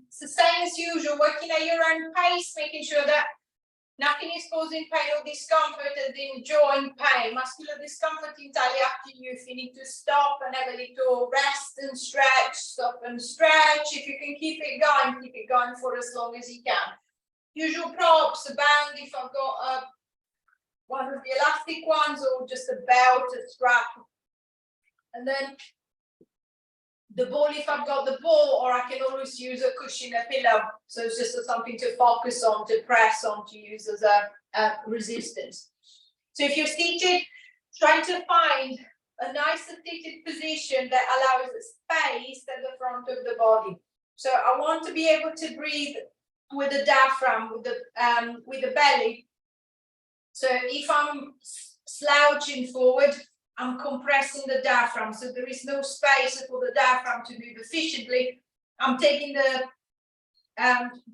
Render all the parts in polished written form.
It's the same as usual, working at your own pace, making sure that nothing is causing pain or discomfort, as in joint pain. Muscular discomfort entirely up to you. If you need to stop and have a little rest and stretch, stop and stretch. If you can keep it going for as long as you can. Usual props, a band if I've got one of the elastic ones, or just a belt, a strap. And then the ball if I've got the ball, or I can always use a cushion, a pillow. So it's just something to focus on, to press on, to use as a resistance. So if you're seated, try to find a nice seated position that allows space at the front of the body. So I want to be able to breathe with the diaphragm, with the belly. So if I'm slouching forward, I'm compressing the diaphragm, so there is no space for the diaphragm to move efficiently. I'm taking the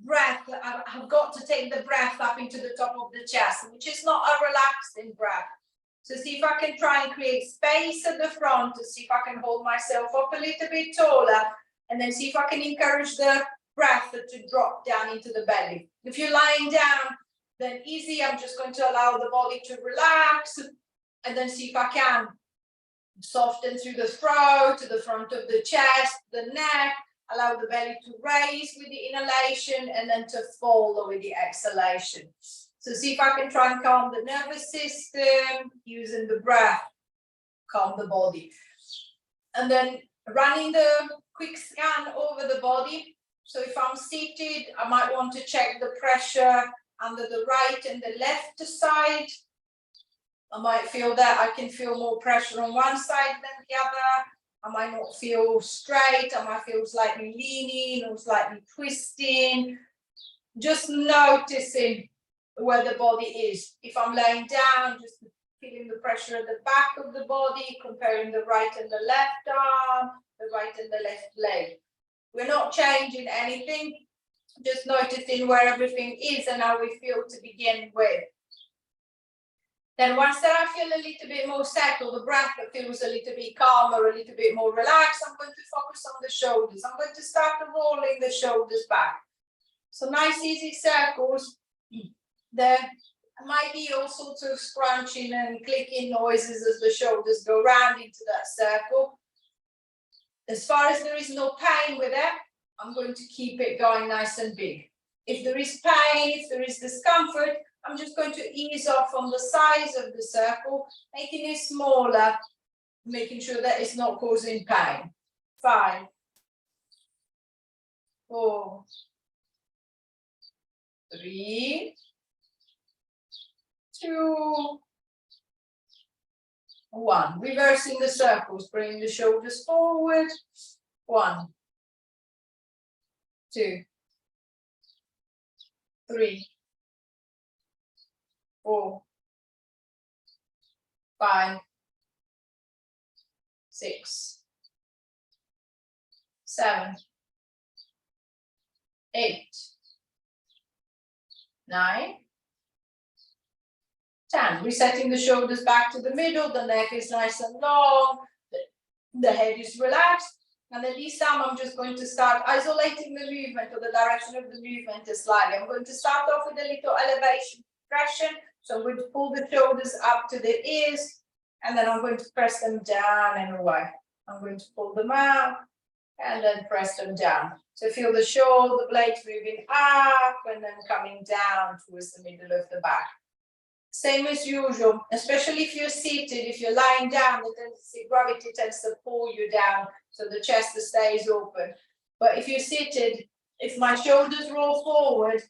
breath, I've got to take the breath up into the top of the chest, which is not a relaxing breath. So see if I can try and create space at the front, to see if I can hold myself up a little bit taller, and then see if I can encourage the breath to drop down into the belly. If you're lying down, then easy, I'm just going to allow the body to relax, and then see if I can soften through the throat, to the front of the chest, the neck, allow the belly to raise with the inhalation and then to fall with the exhalation. So see if I can try and calm the nervous system using the breath, calm the body. And then running the quick scan over the body. So if I'm seated, I might want to check the pressure under the right and the left side. I might feel that I can feel more pressure on one side than the other. I might not feel straight. I might feel slightly leaning or slightly twisting. Just noticing where the body is. If I'm laying down, just feeling the pressure at the back of the body, comparing the right and the left arm, the right and the left leg. We're not changing anything, just noticing where everything is and how we feel to begin with. Then once that I feel a little bit more settled, the breath that feels a little bit calmer, a little bit more relaxed, I'm going to focus on the shoulders. I'm going to start rolling the shoulders back. So nice easy circles. There might be all sorts of scrunching and clicking noises as the shoulders go round into that circle. As far as there is no pain with it, I'm going to keep it going nice and big. If there is pain, if there is discomfort, I'm just going to ease off on the size of the circle, making it smaller, making sure that it's not causing pain. 5, 4, 3, 2, 1. Reversing the circles, bringing the shoulders forward. 1, 2, 3, 4, 5, 6, 7, 8, 9, 10. Resetting the shoulders back to the middle, the neck is nice and long, the head is relaxed, and then this time I'm just going to start isolating the movement or the direction of the movement slightly. I'm going to start off with a little elevation compression. So I'm going to pull the shoulders up to the ears, and then I'm going to press them down and away. I'm going to pull them out and then press them down. So feel the shoulder blades moving up and then coming down towards the middle of the back. Same as usual, especially if you're seated, if you're lying down, gravity tends to pull you down, so the chest stays open. But if you're seated, if my shoulders roll forward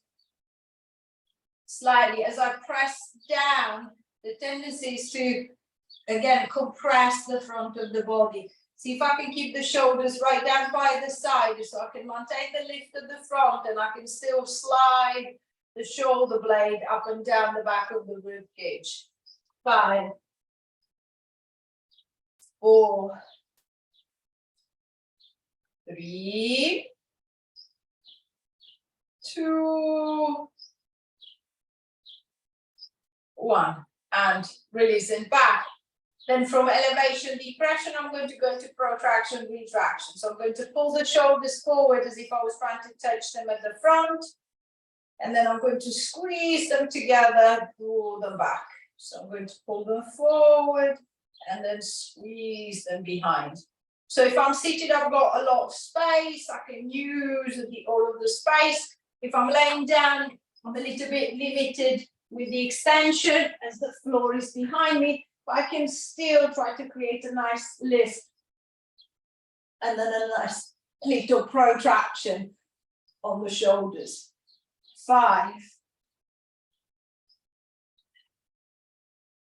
slightly, as I press down, the tendency is to, again, compress the front of the body. See if I can keep the shoulders right down by the side, so I can maintain the lift of the front, and I can still slide the shoulder blade up and down the back of the rib cage. 5, 4, 3, 2, 1. And releasing back. Then from elevation, depression, I'm going to go into protraction, retraction. So I'm going to pull the shoulders forward as if I was trying to touch them at the front. And then I'm going to squeeze them together, pull them back. So I'm going to pull them forward and then squeeze them behind. So if I'm seated, I've got a lot of space. I can use all of the space. If I'm laying down, I'm a little bit limited with the extension as the floor is behind me, but I can still try to create a nice lift and then a nice little protraction on the shoulders. 5,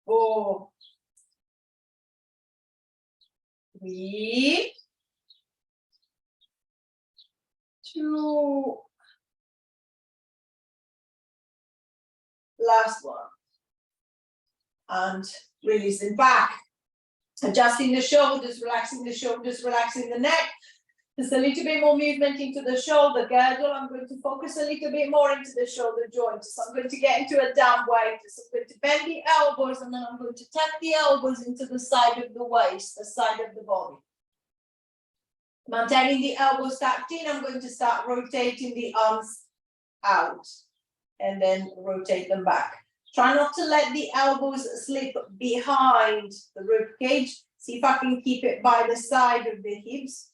4, 3, 2, last one, and releasing back, adjusting the shoulders, relaxing the neck. There's a little bit more movement into the shoulder girdle. I'm going to focus a little bit more into the shoulder joints. So I'm going to get into a down weight. So I'm going to bend the elbows and then I'm going to tuck the elbows into the side of the waist, the side of the body. Maintaining the elbows tucked in, I'm going to start rotating the arms out and then rotate them back. Try not to let the elbows slip behind the rib cage. See if I can keep it by the side of the hips.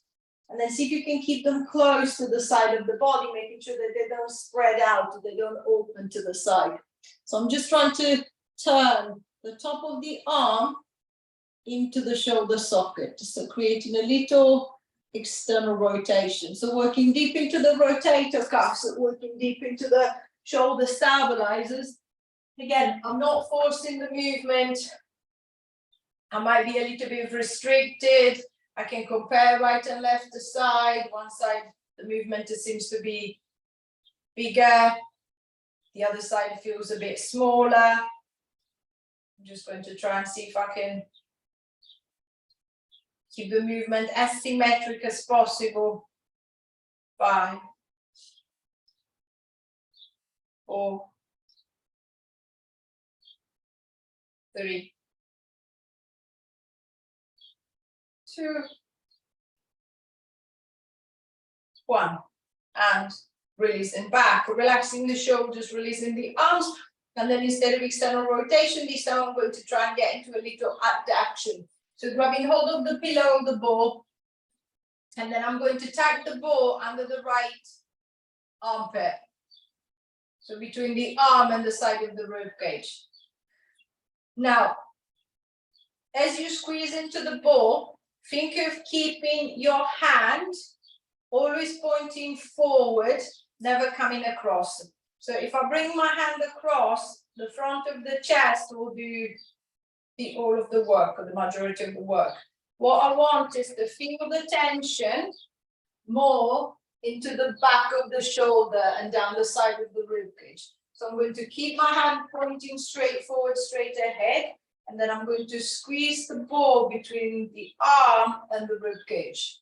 And then see if you can keep them close to the side of the body, making sure that they don't spread out, they don't open to the side. So I'm just trying to turn the top of the arm into the shoulder socket. So creating a little external rotation. So working deep into the rotator cuffs, working deep into the shoulder stabilizers. Again, I'm not forcing the movement. I might be a little bit restricted. I can compare right and left side. One side, the movement seems to be bigger. The other side feels a bit smaller. I'm just going to try and see if I can keep the movement as symmetric as possible. 5, 4, 3, 2, 1, and releasing back, relaxing the shoulders, releasing the arms, and then instead of external rotation, this time I'm going to try and get into a little abduction. So grabbing hold of the pillow of the ball, and then I'm going to tag the ball under the right armpit. So between the arm and the side of the rib cage. Now, as you squeeze into the ball, think of keeping your hand always pointing forward, never coming across. So if I bring my hand across, the front of the chest will do all of the work, or the majority of the work. What I want is to feel the tension more into the back of the shoulder and down the side of the rib cage. So I'm going to keep my hand pointing straight forward, straight ahead, and then I'm going to squeeze the ball between the arm and the rib cage.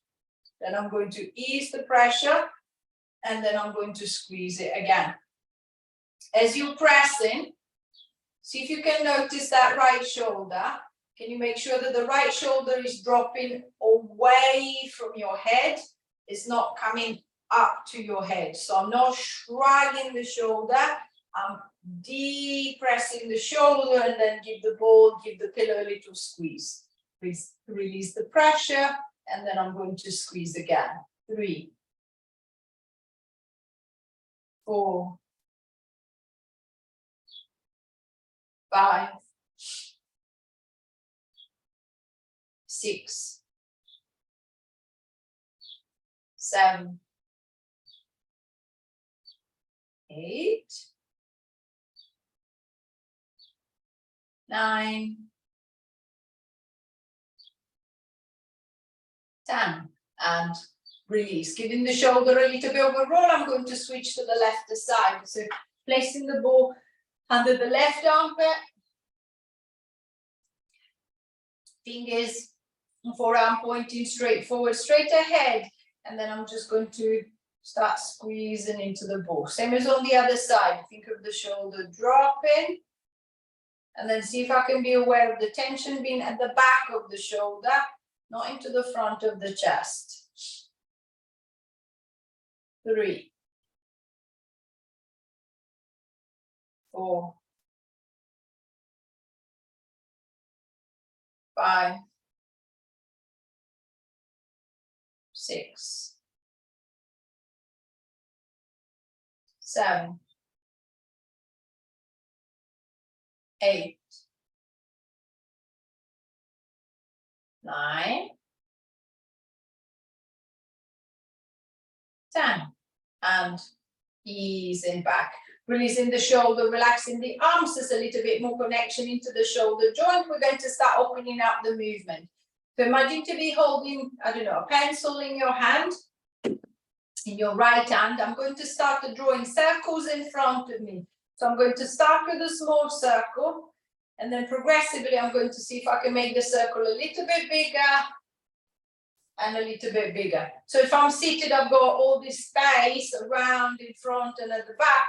Then I'm going to ease the pressure, and then I'm going to squeeze it again. As you're pressing, see if you can notice that right shoulder. Can you make sure that the right shoulder is dropping away from your head? It's not coming up to your head. So I'm not shrugging the shoulder. I'm depressing the shoulder and then give the pillow a little squeeze. Please release the pressure, and then I'm going to squeeze again. 3, 4, 5, 6, 7, 8, 9, 10, and release. Giving the shoulder a little bit of a roll. I'm going to switch to the left side. So placing the ball under the left armpit. Fingers, forearm pointing straight forward, straight ahead. And then I'm just going to start squeezing into the ball. Same as on the other side. Think of the shoulder dropping And then see if I can be aware of the tension being at the back of the shoulder, not into the front of the chest. 3, 4, 5, 6, 7, 8, 9, 10, and easing back. Releasing the shoulder, relaxing the arms. There's a little bit more connection into the shoulder joint. We're going to start opening up the movement. So imagine to be holding, I don't know, a pencil in your hand, in your right hand. I'm going to start drawing circles in front of me. So I'm going to start with a small circle, and then progressively I'm going to see if I can make the circle a little bit bigger and a little bit bigger. So if I'm seated, I've got all this space around, in front and at the back.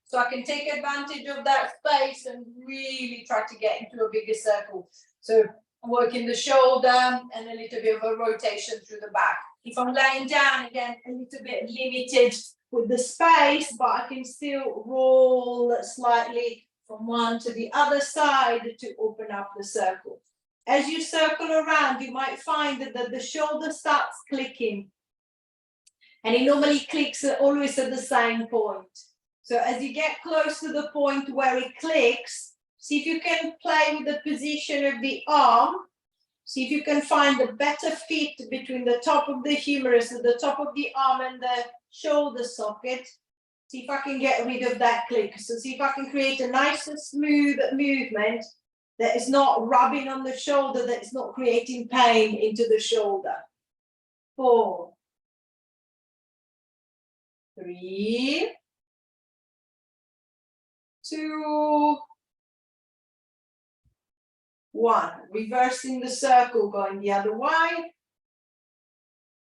So I can take advantage of that space and really try to get into a bigger circle. So working the shoulder and a little bit of a rotation through the back. If I'm laying down, again, a little bit limited with the space, but I can still roll slightly from one to the other side to open up the circle. As you circle around, you might find that the shoulder starts clicking. And it normally clicks always at the same point. So as you get close to the point where it clicks, see if you can play with the position of the arm. See if you can find a better fit between the top of the humerus, the top of the arm and the shoulder socket. See if I can get rid of that click. So see if I can create a nice and smooth movement that is not rubbing on the shoulder, that is not creating pain into the shoulder. 4, 3, 2, 1. Reversing the circle, going the other way.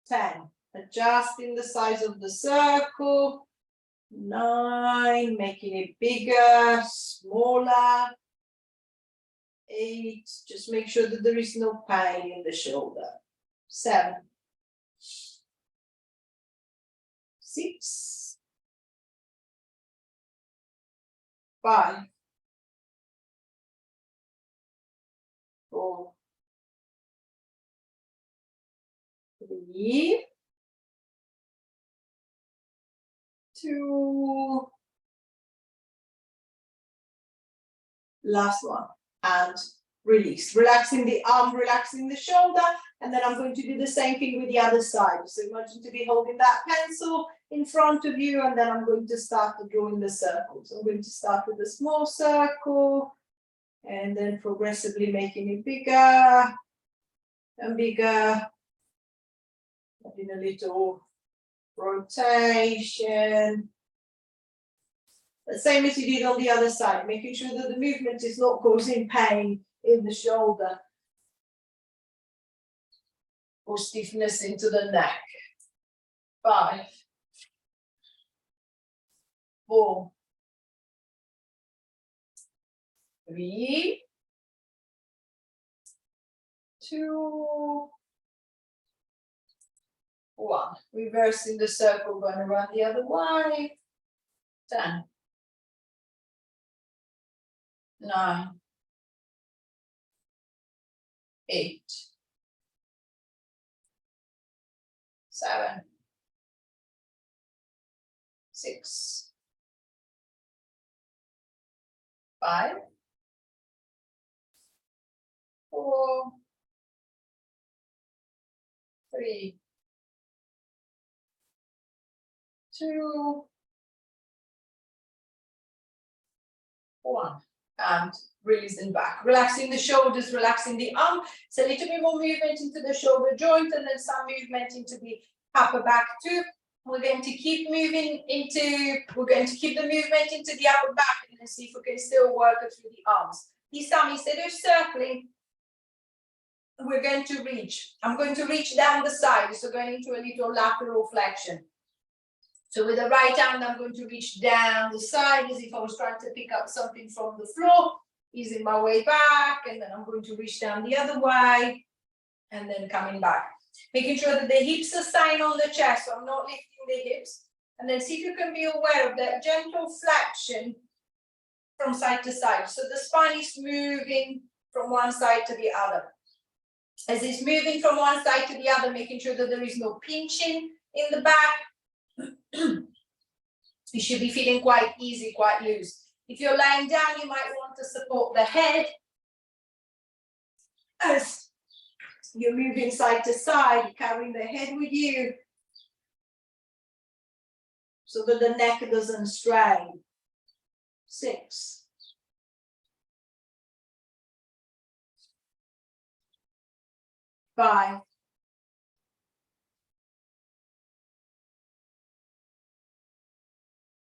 10. Adjusting the size of the circle. 9. Making it bigger, smaller. 8. Just make sure that there is no pain in the shoulder. 7. 6. 5. 4. 3. 2. Last one. And release. Relaxing the arm, relaxing the shoulder. And then I'm going to do the same thing with the other side. So imagine to be holding that pencil in front of you, and then I'm going to start drawing the circles. I'm going to start with a small circle, and then progressively making it bigger and bigger. Adding a little rotation. The same as you did on the other side, making sure that the movement is not causing pain in the shoulder or stiffness into the neck. 5, 4, 3, 2, 1. Reversing the circle, going around the other way. 10, 9, 8, 7, 6, 5, 4, 3, 2, 1. And releasing back. Relaxing the shoulders, relaxing the arm. It's a little bit more movement into the shoulder joint, and then some movement into the upper back too. We're going to keep moving into, we're going to keep the movement into the upper back, and then see if we can still work it through the arms. This time, instead of circling, we're going to reach. I'm going to reach down the side, so going into a little lateral flexion. So with the right hand, I'm going to reach down the side as if I was trying to pick up something from the floor, easing my way back, and then I'm going to reach down the other way, and then coming back. Making sure that the hips are staying on the chest, so I'm not lifting the hips. And then see if you can be aware of that gentle flexion from side to side. So the spine is moving from one side to the other. As it's moving from one side to the other, making sure that there is no pinching in the back. You should be feeling quite easy, quite loose. If you're lying down, you might want to support the head as you're moving side to side, carrying the head with you so that the neck doesn't strain. 6. 5.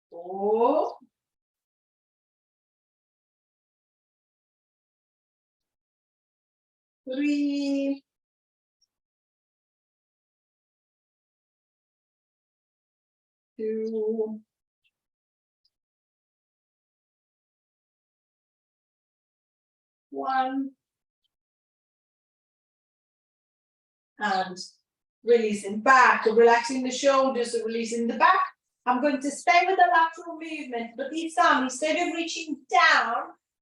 4. 3. 2. 1. And releasing back, relaxing the shoulders, releasing the back. I'm going to stay with the lateral movement, but this time, instead of reaching down,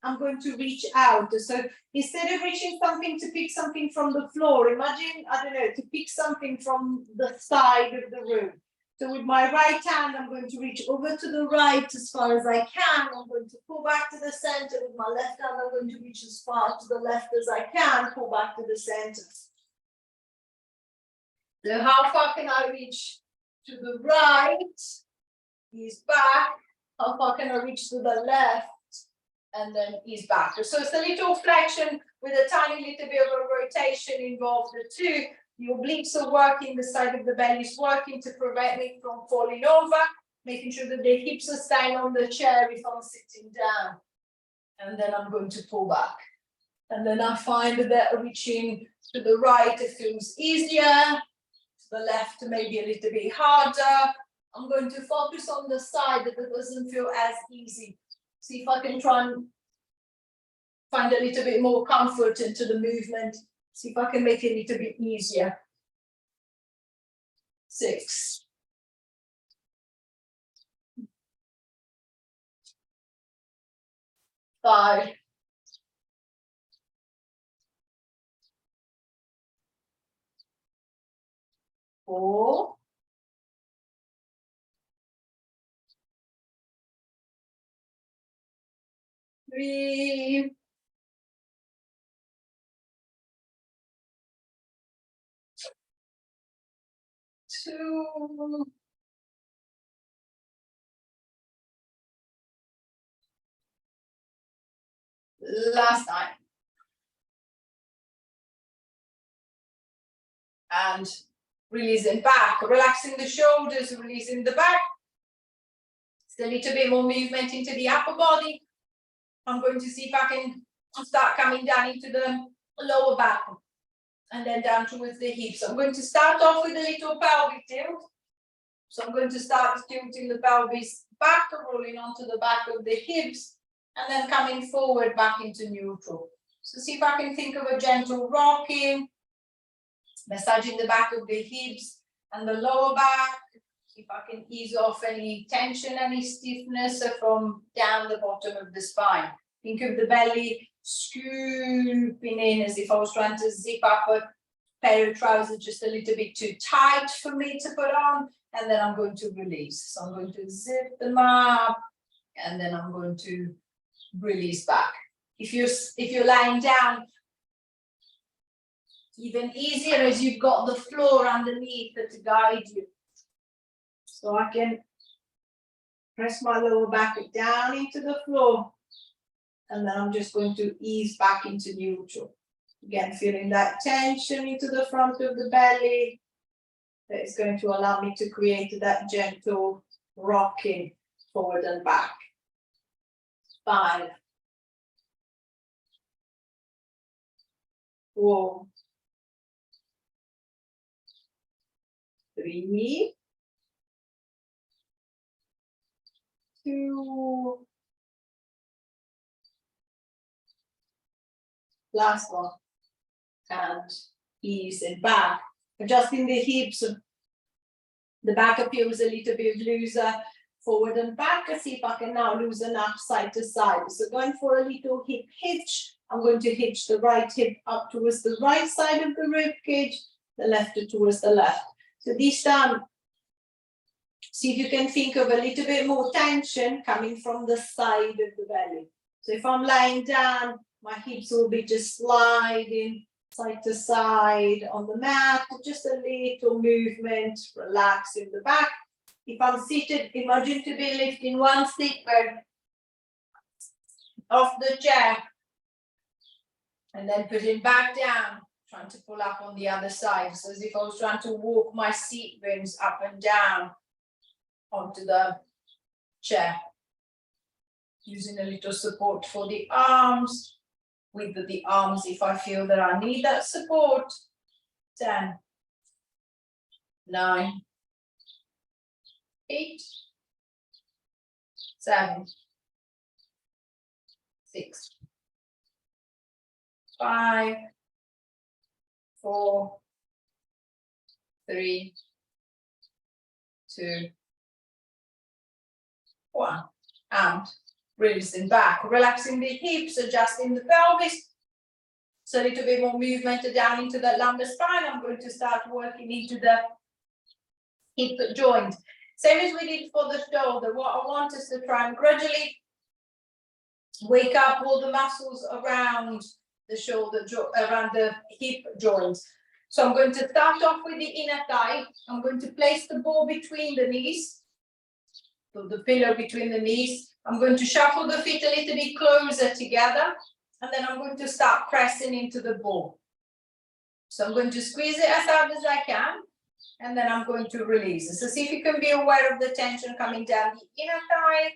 I'm going to reach out. So instead of reaching something to pick something from the floor, imagine, I don't know, to pick something from the side of the room. So with my right hand, I'm going to reach over to the right as far as I can. I'm going to pull back to the center. With my left hand, I'm going to reach as far to the left as I can, pull back to the center. So how far can I reach to the right? Ease back. How far can I reach to the left? And then ease back. So it's a little flexion with a tiny little bit of a rotation involved. The two, your obliques are working, the side of the belly is working to prevent me from falling over, making sure that the hips are staying on the chair if I'm sitting down. And then I'm going to pull back. And then I find that reaching to the right, it feels easier. The left maybe a little bit harder. I'm going to focus on the side that it doesn't feel as easy. See if I can try and find a little bit more comfort into the movement. See if I can make it a little bit easier. 6. 5. 4. 3. 2. Last time. And releasing back, relaxing the shoulders, releasing the back. It's a little bit more movement into the upper body. I'm going to see if I can start coming down into the lower back and then down towards the hips. I'm going to start off with a little pelvic tilt. So I'm going to start tilting the pelvis back, rolling onto the back of the hips, and then coming forward back into neutral. So see if I can think of a gentle rocking, massaging the back of the hips and the lower back. See if I can ease off any tension, any stiffness from down the bottom of the spine. Think of the belly scooping in as if I was trying to zip up a pair of trousers just a little bit too tight for me to put on. And then I'm going to release. So I'm going to zip them up and then I'm going to release back. If you're lying down, even easier as you've got the floor underneath to guide you. So I can press my lower back down into the floor and then I'm just going to ease back into neutral. Again, feeling that tension into the front of the belly. That is going to allow me to create that gentle rocking forward and back. 5. 4. 3. 2. Last one. And ease it back. Adjusting the hips. The back appears a little bit looser. Forward and back. See if I can now loosen up side to side. So going for a little hip hitch. I'm going to hitch the right hip up towards the right side of the rib cage, the left towards the left. So this time, see if you can think of a little bit more tension coming from the side of the belly. So if I'm lying down, my hips will be just sliding side to side on the mat, just a little movement, relaxing the back. If I'm seated, imagine to be lifting one stick off the chair and then putting back down, trying to pull up on the other side. So as if I was trying to walk my seat bones up and down onto the chair. Using a little support for the arms, with the arms if I feel that I need that support. 10, 9, 8, 7, 6, 5, 4, 3, 2, 1. And releasing back, relaxing the hips, adjusting the pelvis. So a little bit more movement down into the lumbar spine. I'm going to start working into the hip joint. Same as we did for the shoulder. What I want is to try and gradually wake up all the muscles around the shoulder, around the hip joints. So I'm going to start off with the inner thigh. I'm going to place the ball between the knees, so the pillow between the knees. I'm going to shuffle the feet a little bit closer together, and then I'm going to start pressing into the ball. So I'm going to squeeze it as hard as I can, and then I'm going to release it. So see if you can be aware of the tension coming down the inner thigh,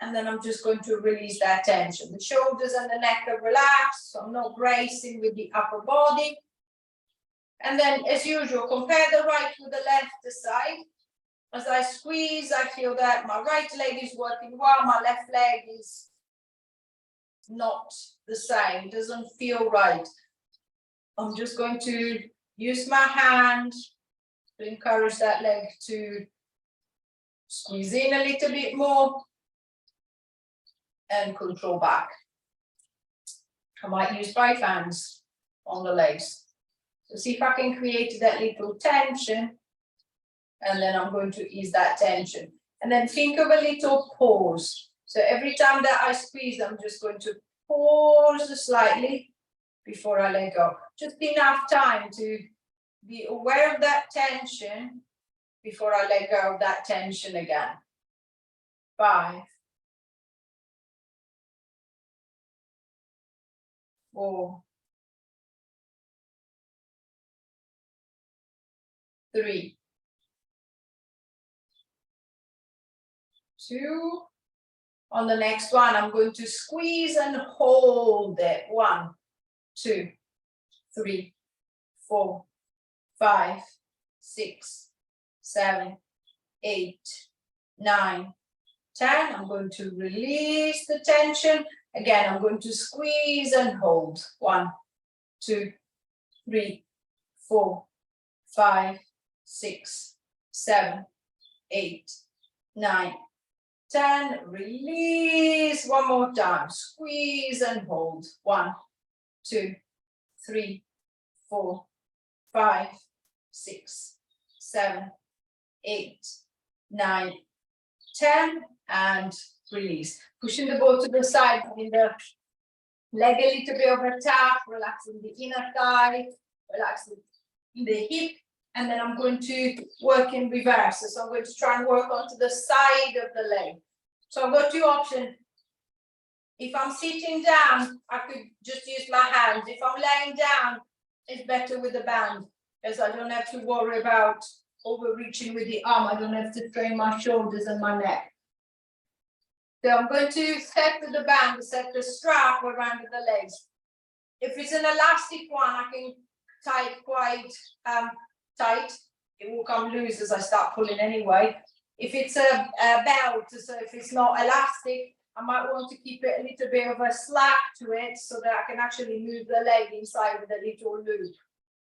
and then I'm just going to release that tension. The shoulders and the neck are relaxed, so I'm not bracing with the upper body. And then, as usual, compare the right with the left side. As I squeeze, I feel that my right leg is working well, my left leg is not the same, doesn't feel right. I'm just going to use my hand to encourage that leg to squeeze in a little bit more and control back. I might use both hands on the legs. So see if I can create that little tension, and then I'm going to ease that tension. And then think of a little pause. So every time that I squeeze, I'm just going to pause slightly before I let go. Just enough time to be aware of that tension before I let go of that tension again. 5, 4, 3, 2. On the next one, I'm going to squeeze and hold it. 1, 2, 3, 4, 5, 6, 7, 8, 9, 10. I'm going to release the tension. Again, I'm going to squeeze and hold. 1, 2, 3, 4, 5, 6, 7, 8, 9, 10. Release one more time. Squeeze and hold. 1, 2, 3, 4, 5, 6, 7, 8, 9, 10. And release. Pushing the ball to the side, putting the leg a little bit over tap, relaxing the inner thigh, relaxing the hip. And then I'm going to work in reverse. So I'm going to try and work onto the side of the leg. So I've got 2 options. If I'm sitting down, I could just use my hands. If I'm laying down, it's better with the band, because I don't have to worry about overreaching with the arm. I don't have to strain my shoulders and my neck. So I'm going to set the band, set the strap around the legs. If it's an elastic one, I can tie it quite tight. It will come loose as I start pulling anyway. if it's a belt, so if it's not elastic, I might want to keep it a little bit of a slack to it so that I can actually move the leg inside with a little loop.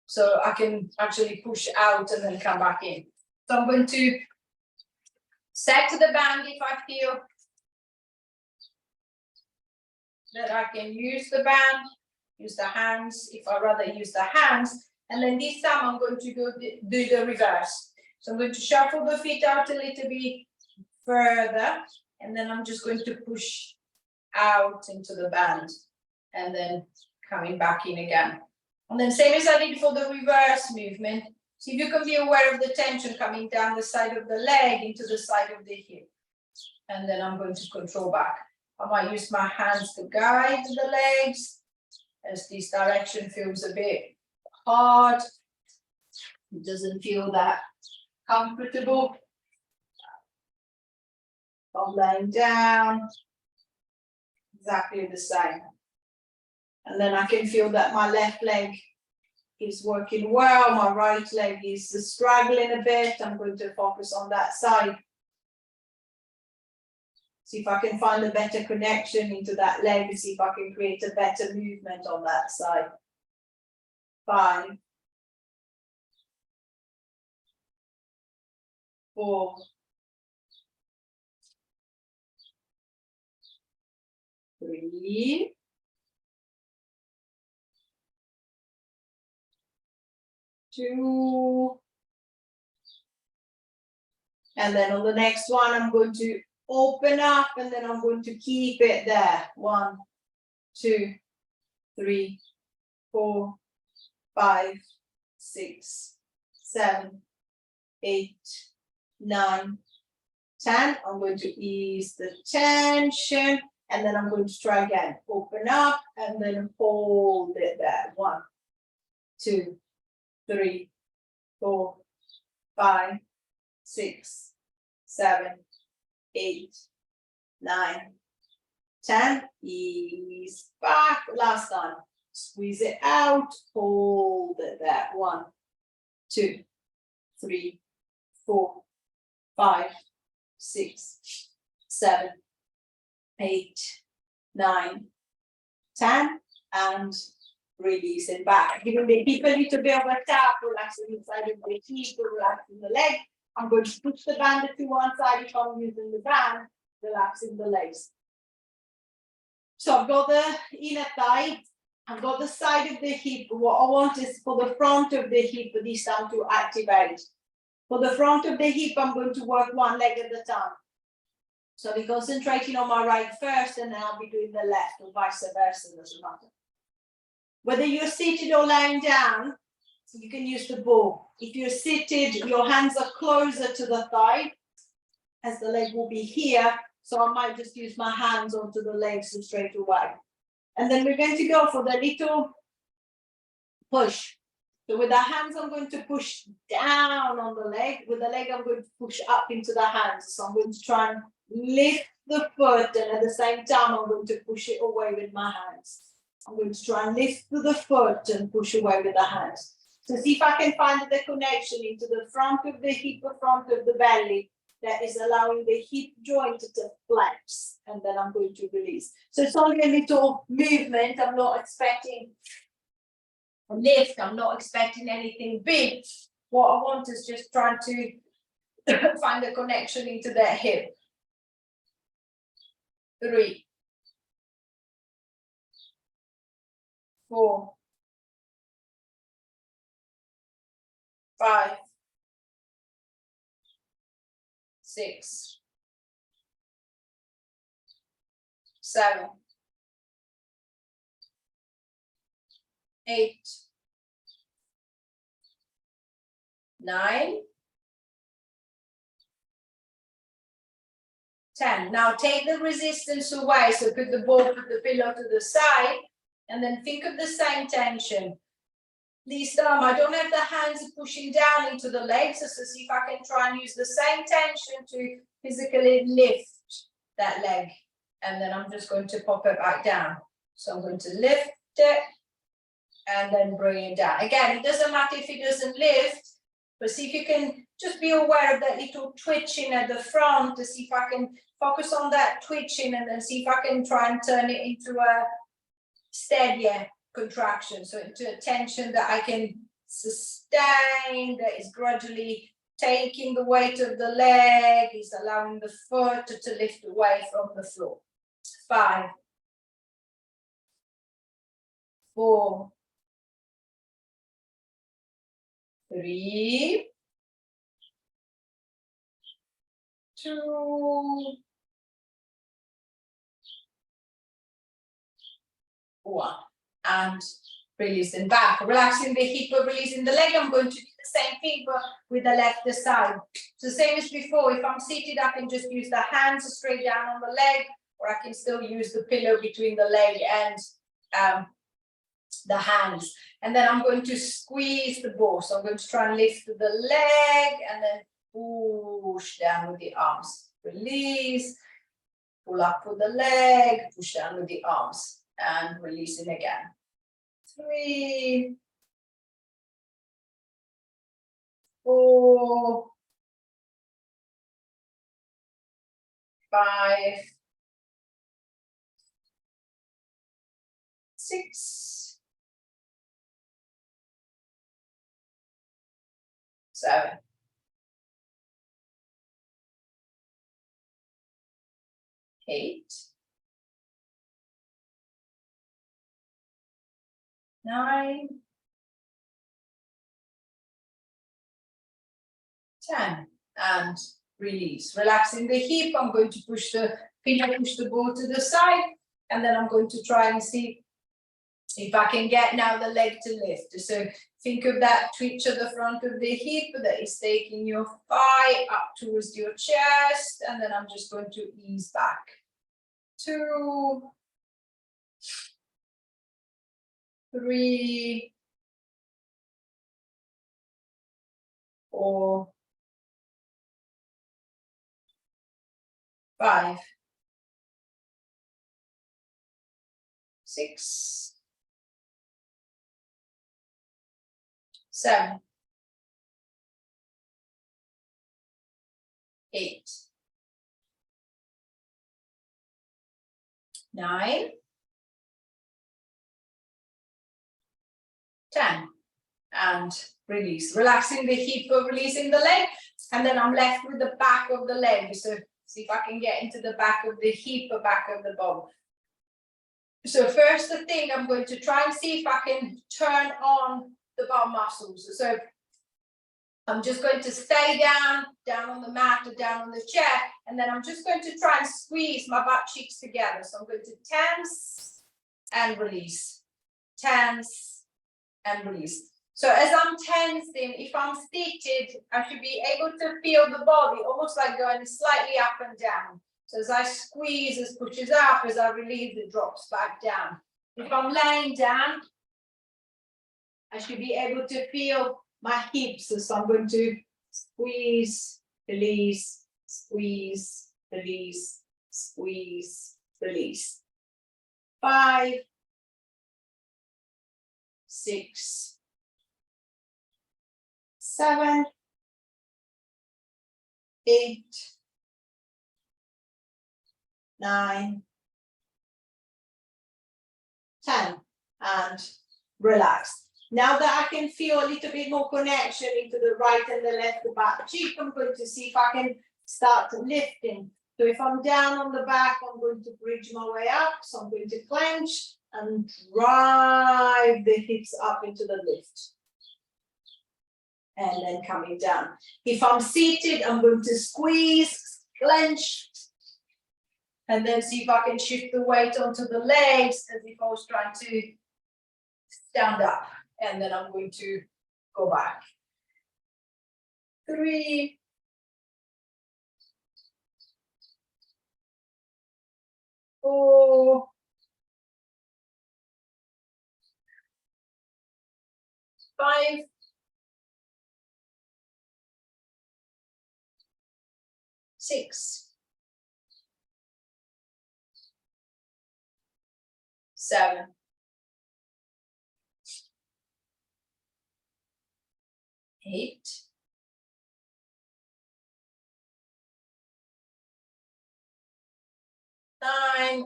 So I can actually push out and then come back in. So I'm going to set the band if I feel that I can use the band, use the hands, if I rather use the hands. And then this time I'm going to do the reverse. So I'm going to shuffle the feet out a little bit further, and then I'm just going to push out into the band and then coming back in again. And then same as I did for the reverse movement. See if you can be aware of the tension coming down the side of the leg into the side of the hip. And then I'm going to control back. I might use my hands to guide the legs as this direction feels a bit hard. It doesn't feel that comfortable. I'm laying down, exactly the same. And then I can feel that my left leg is working well, my right leg is struggling a bit. I'm going to focus on that side. See if I can find a better connection into that leg and see if I can create a better movement on that side. 5, 4, 3, 2, and then on the next one I'm going to open up and then I'm going to keep it there. 1, 2, 3, 4, 5, 6, 7, 8, 9, 10. I'm going to ease the tension and then I'm going to try again. Open up and then hold it there. 1, 2, 3, 4, 5, 6, 7, 8, 9, 10. Ease back. Last time. Squeeze it out. Hold it there. 1, 2, 3, 4, 5, 6, 7, 8, 9, 10. And releasing back. Giving the hip a little bit of a tap, relaxing inside of the hip, relaxing the leg. I'm going to push the band to one side if I'm using the band, relaxing the legs. So I've got the inner thigh, I've got the side of the hip. What I want is for the front of the hip this time to activate. For the front of the hip, I'm going to work one leg at a time. So I'll be concentrating on my right first and then I'll be doing the left or vice versa, doesn't matter. Whether you're seated or lying down, you can use the ball. If you're seated, your hands are closer to the thigh, as the leg will be here. So I might just use my hands onto the legs straight away. And then we're going to go for the little push. So with the hands, I'm going to push down on the leg. With the leg, I'm going to push up into the hands. So I'm going to try and lift the foot, and at the same time, I'm going to push it away with my hands. I'm going to try and lift the foot and push away with the hands. So see if I can find the connection into the front of the hip, the front of the belly, that is allowing the hip joint to flex, and then I'm going to release. So it's only a little movement. I'm not expecting a lift. I'm not expecting anything big. What I want is just trying to find the connection into that hip. 3, 4, 5, 6, 7, 8, 9, 10. Now take the resistance away. So put the ball, put the pillow to the side, and then think of the same tension. This time I don't have the hands pushing down into the legs, so see if I can try and use the same tension to physically lift that leg. And then I'm just going to pop it back down. So I'm going to lift it and then bring it down. Again, it doesn't matter if it doesn't lift, But see if you can just be aware of that little twitching at the front to see if I can focus on that twitching and then see if I can try and turn it into a steadier contraction. So into a tension that I can sustain, that is gradually taking the weight of the leg, is allowing the foot to lift away from the floor. 5, 4, 3, 2, 1, and releasing back, relaxing the hip, releasing the leg. I'm going to do the same thing but with the left side. So same as before, if I'm seated, I can just use the hands straight down on the leg, or I can still use the pillow between the leg and the hands. And then I'm going to squeeze the ball. So I'm going to try and lift the leg and then push down with the arms. Release, pull up with the leg, push down with the arms, and releasing again. 3, 4, 5, 6, 7, 8, 9, 10, and release. Relaxing the hip, I'm going to push the pillow, push the ball to the side, and then I'm going to try and see if I can get now the leg to lift. So think of that twitch at the front of the hip that is taking your thigh up towards your chest, and then I'm just going to ease back. 2, 3, 4, 5, 6, 7, 8, 9, 10, and release. Relaxing the hip, releasing the leg, and then I'm left with the back of the leg. So see if I can get into the back of the hip, back of the bone. So first thing, I'm going to try and see if I can turn on the bum muscles. So I'm just going to stay down on the mat or down on the chair, and then I'm just going to try and squeeze my butt cheeks together. So I'm going to tense and release, tense and release. So as I'm tensing, if I'm seated, I should be able to feel the body almost like going slightly up and down. So as I squeeze, it pushes up, as I release, it drops back down. If I'm laying down, I should be able to feel my hips. So I'm going to squeeze, release, squeeze, release, squeeze, release. 5, 6, 7, 8, 9, 10, and relax. Now that I can feel a little bit more connection into the right and the left back cheek, I'm going to see if I can start lifting. So if I'm down on the back, I'm going to bridge my way up. So I'm going to clench and drive the hips up into the lift. And then coming down. If I'm seated, I'm going to squeeze, clench, and then see if I can shift the weight onto the legs as if I was trying to stand up. And then I'm going to go back. 3, 4, 5, 6, 7, 8, 9,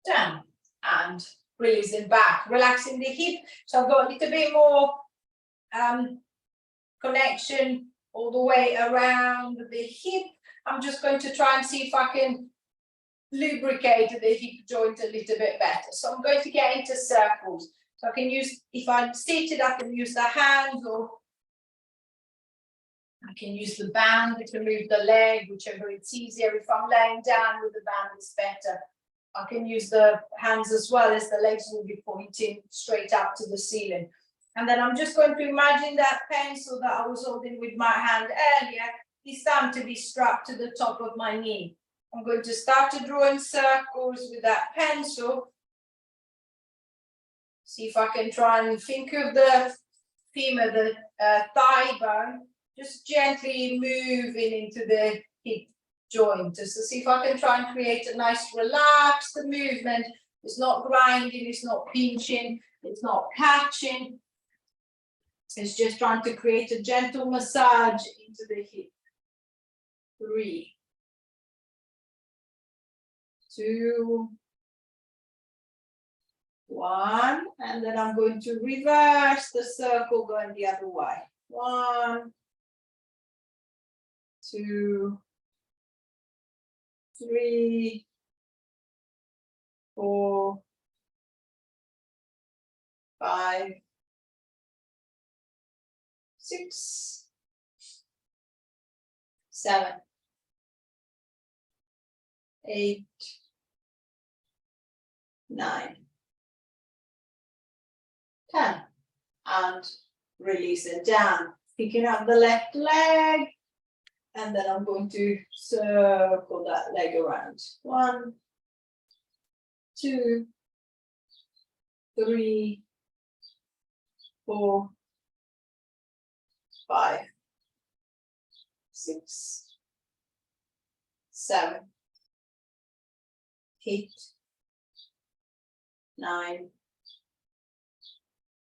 10, and releasing back, relaxing the hip. So I've got a little bit more connection all the way around the hip. I'm just going to try and see if I can lubricate the hip joint a little bit better. So I'm going to get into circles. So I can use, if I'm seated, I can use the hands, or I can use the band to move the leg, whichever it's easier. If I'm laying down with the band, it's better. I can use the hands as well, as the legs will be pointing straight up to the ceiling. And then I'm just going to imagine that pencil that I was holding with my hand earlier, this time to be strapped to the top of my knee. I'm going to start to draw in circles with that pencil. See if I can try and think of the femur, the thigh bone, just gently moving into the hip joint. So see if I can try and create a nice relaxed movement. It's not grinding, it's not pinching, it's not catching. It's just trying to create a gentle massage into the hip. 3, 2, 1, and then I'm going to reverse the circle going the other way. 1, 2, 3, 4, 5, 6, 7, 8, 9, 10, and release it down. Picking up the left leg, and then I'm going to circle that leg around. 1, 2, 3, 4, 5, 6, 7, 8, 9,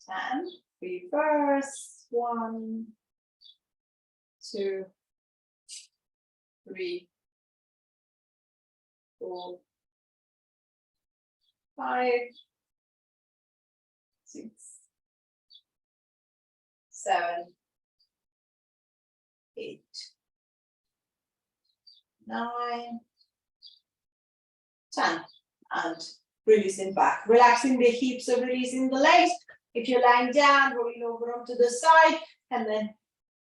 10, reverse. 1, 2, 3, 4, 5, 6, 7, 8, 9, 10, and releasing back, relaxing the hips or releasing the legs. If you're lying down, rolling over onto the side, and then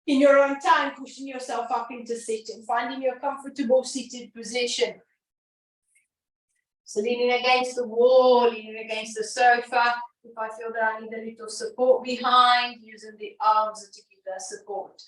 in your own time, pushing yourself up into sitting, finding your comfortable seated position. So leaning against the wall, leaning against the sofa. If I feel that I need a little support behind, using the arms to give that support.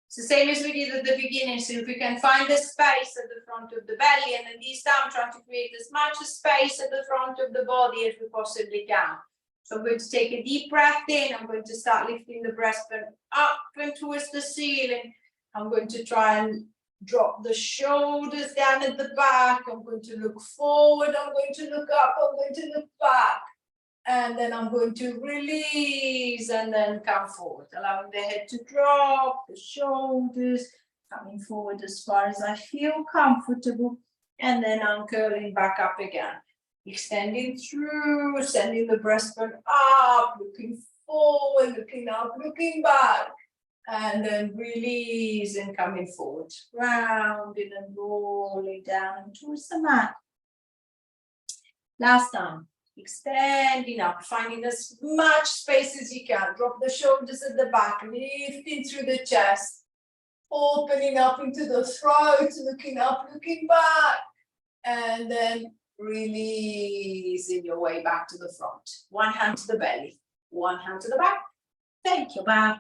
It's the same as we did at the beginning. So if we can find the space at the front of the belly, and then this time trying to create as much space at the front of the body as we possibly can. So I'm going to take a deep breath in. I'm going to start lifting the breastbone up and towards the ceiling. I'm going to try and drop the shoulders down at the back. I'm going to look forward. I'm going to look up. I'm going to look back. And then I'm going to release and then come forward, allowing the head to drop, the shoulders coming forward as far as I feel comfortable. And then I'm curling back up again. Extending through, sending the breastbone up, looking forward, looking up, looking back, and then release and coming forward, rounding and rolling down towards the mat. Last time, extending up, finding as much space as you can. Drop the shoulders at the back, lifting through the chest, opening up into the throat, looking up, looking back, and then releasing your way back to the front. One hand to the belly, one hand to the back. Take your back